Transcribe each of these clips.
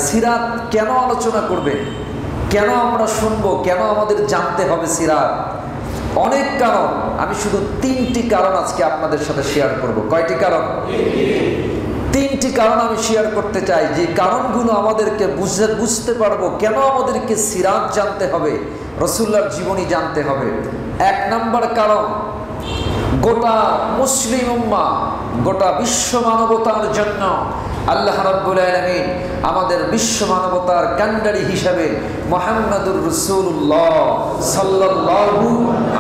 সিরাত কেন আলোচনা করবে, কেন আমরা শুনবো, কেন আমাদের জানতে হবে সিরাত? অনেক কারণ। আমি শুধু 3টি কারণ আজকে আপনাদের সাথে শেয়ার করব। কয়টি কারণ? 3টি কারণ আমি শেয়ার করতে চাই, যে কারণগুলো আমাদেরকে বুঝতে পারবো কেন আমাদেরকে সিরাত জানতে হবে, রাসূলুল্লাহর জীবনী জানতে হবে। 1 নম্বর কারণ, গোটা মুসলিম উম্মাহ, গোটা বিশ্ব মানবতার জন্য আল্লাহ রাব্বুল আলামিন আমাদের বিশ্ব মানবতার কান্ডারি হিসাবে মুহাম্মদুর রাসূলুল্লাহ সাল্লাল্লাহু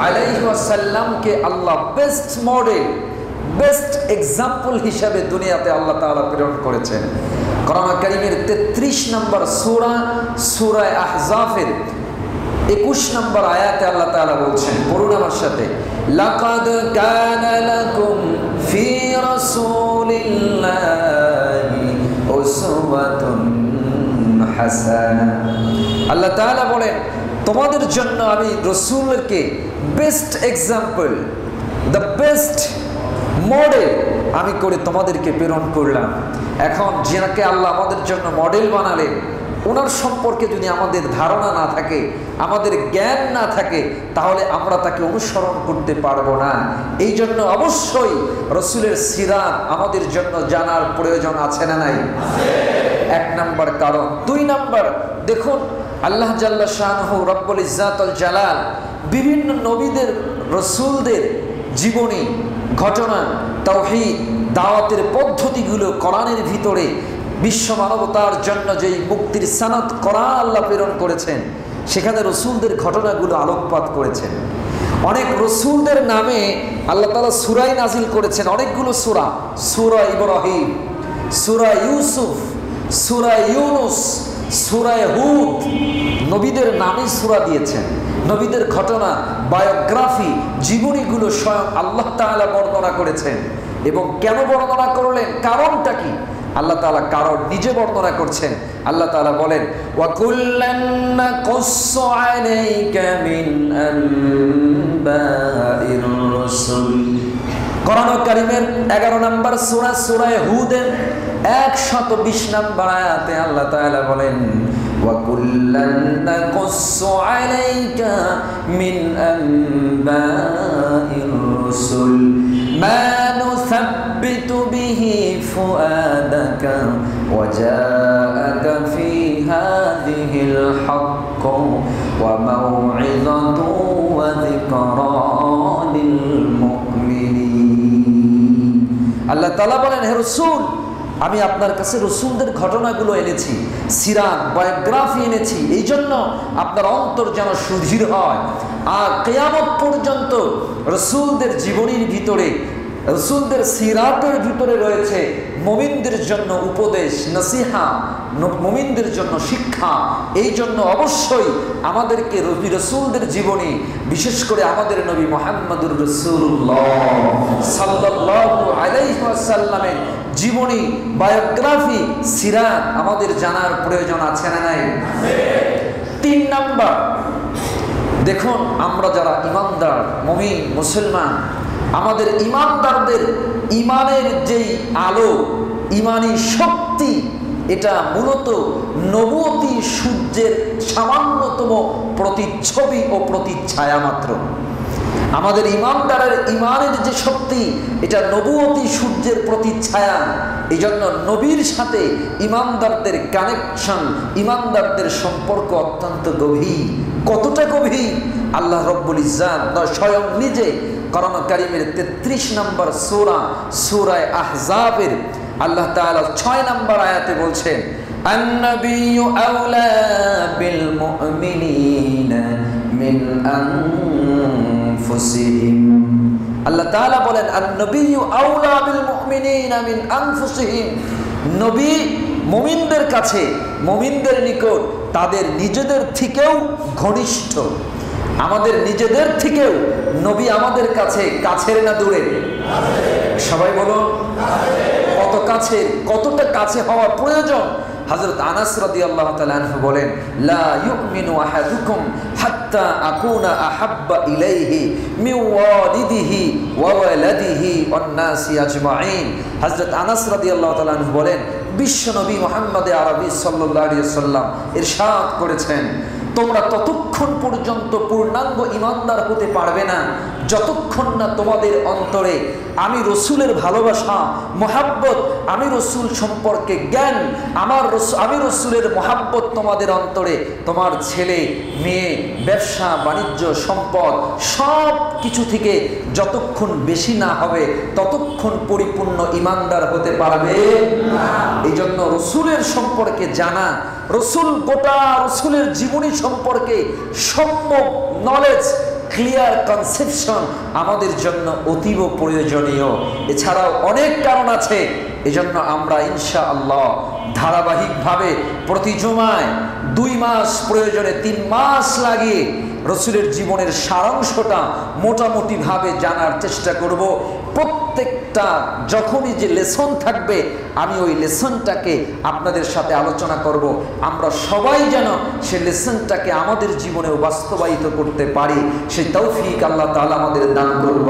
আলাইহি ওয়াসাল্লামকে আল্লাহ বেস্ট মডেল, বেস্ট এক্সাম্পল হিসাবে দুনিয়াতে আল্লাহ তাআলা প্রেরণ করেছেন। কোরআন কারীমের 33 নম্বর সূরা, সূরা আহজাফের 21 নম্বর আয়াতে আল্লাহ তাআলা বলছেন, পড়ুন আমার সাথে, লাকাদ কানা লাকুম ফি রাসূলিল্লাহি উসওয়াতুন হাসানাহ। আল্লাহ তাআলা বলেন, তোমাদের জন্য আমি রাসূলকে best example, the best model আমি করে তোমাদেরকে প্রেরণ করলাম। এখন যাকে আল্লাহ আমাদের জন্য মডেল বানালেন, ওনার সম্পর্কে যদি আমাদের ধারণা না থাকে, আমাদের জ্ঞান না থাকে, তাহলে আমরা তাকে অনুসরণ করতে পারবো না। এই জন্য অবশ্যই রাসূলের সিরাত আমাদের জন্য জানার প্রয়োজন আছে না নাই? 1 নম্বর কারণ। 2 নম্বর, দেখুন আল্লাহ জাল্লা শানুহু রব্বুল ইজ্জাতুল জালাল বিভিন্ন নবীদের, রাসূলদের জীবনী, ঘটনা, তাওহীদ, দাওয়াতের পদ্ধতিগুলো কোরআনের ভিতরে বিশ্ব মানবতার জন্য যেই মুক্তির সনদ কোরআন আল্লাহ প্রেরণ করেছেন, সেখানে রাসূলদের ঘটনাগুলো আলোকপাত করেছেন। অনেক রাসূলদের নামে আল্লাহ তাআলা সূরা নাজিল করেছেন, অনেকগুলো সূরা, সূরা ইব্রাহিম, সূরা ইউসুফ, সূরা ইউনুস, সূরা হুদ, নবীদের নামে সূরা দিয়েছেন। নবীদের ঘটনা, বায়োগ্রাফি, জীবনীগুলো স্বয়ং আল্লাহ তাআলা বর্ণনা করেছেন। এবং কেন বর্ণনা করলেন, কারণটা কি? আল্লাহ তাআলা কারণ নিজে বর্ণনা করছেন। আল্লাহ তাআলা বলেন, ওয়া কুল্লান নাকুসসু আলাইকা মিন আনবাইর রাসূল। কোরআন কারীমের 11 নম্বর সূরা, সূরা হুদের 120 নম্বর আয়াতে আল্লাহ তাআলা বলেন, ওয়া কুল্লান নাকুসসু আলাইকা মিন আনবাইর রাসূল মা নুসাব্বিতু বিহি ফুআদাকা ওয়া জাআকা ফি হাযিহিল হক্ক ওয়া মাউইযাতু ওয়া যিকরা লিল মুমিনিন। আল্লাহ তাআলা বলেন, হে রাসূল, আমি আপনার কাছে রাসূলদের ঘটনাগুলো এনেছি, সিরাত, বায়োগ্রাফি এনেছি, এই জন্য আপনার অন্তর যেন সুদৃঢ় হয়। আর কিয়ামত পর্যন্ত রাসূলদের জীবনীর ভিতরে, রাসূলদের সিরাতের ভিতরে রয়েছে মুমিনদের জন্য উপদেশ, নসিহা, মুমিনদের জন্য শিক্ষা। এই জন্য অবশ্যই আমাদেরকে রাসূলদের জীবনী, বিশেষ করে আমাদের নবী মুহাম্মদুর রাসূলুল্লাহ সাল্লাল্লাহু আলাইহি ওয়াসাল্লামের জীবনী, বায়োগ্রাফি, সিরাত আমাদের জানার প্রয়োজন আছে না নাই? 3 নাম্বার, দেখুন আমরা যারা ঈমানদার, মুমিন, মুসলমান, আমাদের ঈমানদারদের ঈমানের যেই আলো, ঈমানি শক্তি, এটা মূলত নবুয়তি সূর্যের সামান্যতম প্রতিচ্ছবি ও প্রতিচ্ছায়া মাত্র। আমাদের ঈমানদারের ঈমানের যে শক্তি, এটা নবুয়তি সূর্যের প্রতিচ্ছায়া। এই জন্য নবীর সাথে ঈমানদারদের কানেকশন, ঈমানদারদের সম্পর্ক অত্যন্ত গভীর। কতটা গভীর? আল্লাহ রব্বুল ইজ্জাত স্বয়ং নিজে কোরআন কারীমের 33 নম্বর সূরা, সূরা আহজাবের আল্লাহ তাআলা 6 নম্বর আয়াতে বলছেন, আন-নাবিয়্যু আওলা বিল মুমিনিনা মিন আনফুসিহিম। আল্লাহ তাআলা বলেন, আন-নাবিয়্যু আওলা বিল মুমিনিনা মিন আনফুসিহিম। নবী মুমিনদের কাছে, মুমিনদের নিকট তাদের নিজেদের থেকেও ঘনিষ্ঠ। আমাদের নিজেদের থেকেও নবী আমাদের কাছে কাছের না দূরে? সবাই বলো কত কাছে, কতটা কাছে হওয়া প্রয়োজন। হযরত আনাস রাদিয়াল্লাহু তাআলা আনহু বলেন, লা ইউমিনু আহাদুকুম হাত্তা আকুনা আহাব্বা ইলাইহি মিন ওয়ালিদিহি ওয়া ওয়ালাদিহি ওয়ান নাসি আজমাইন। হযরত আনাস রাদিয়াল্লাহু তাআলা আনহু বলেন, বিশ্বনবী মুহাম্মদ আরবি সাল্লাল্লাহু আলাইহি ওয়াসাল্লাম ইরশাদ করেছেন, তোমরা ততক্ষণ পর্যন্ত পূর্ণাঙ্গ ঈমানদার হতে পারবে না যতক্ষণ না তোমাদের অন্তরে আমি রসুলের ভালোবাসা, মহাব্বত, আমি রসুল সম্পর্কে জ্ঞান, আমি রসুলের মহাব্বত তোমাদের অন্তরে, তোমার ছেলে মেয়ে, ব্যবসা বাণিজ্য, সম্পদ সব কিছু থেকে যতক্ষণ বেশি না হবে ততক্ষণ পরিপূর্ণ ঈমানদার হতে পারবে না। এই জন্য রসুলের সম্পর্কে জানা, রসুলের জীবনী সম্পর্কে সম্যক নলেজ, ক্লিয়ার কনসেপশন আমাদের জন্য অতীব প্রয়োজনীয়। এছাড়াও অনেক কারণ আছে। এজন্য আমরা ইনশাআল্লাহ ধারাবাহিকভাবে প্রতি জুমায় 2 মাস, প্রয়োজনে 3 মাস লাগিয়ে রসুলের জীবনের সারাংশটা মোটামুটিভাবে জানার চেষ্টা করব। প্রত্যেকটা যখনই যে লেসন থাকবে আমি ওই লেসনটাকে আপনাদের সাথে আলোচনা করব। আমরা সবাই যেন সে লেসনটাকে আমাদের জীবনেও বাস্তবায়িত করতে পারি, সেই তৌফিক আল্লাহ তাআলা আমাদের দান করুন।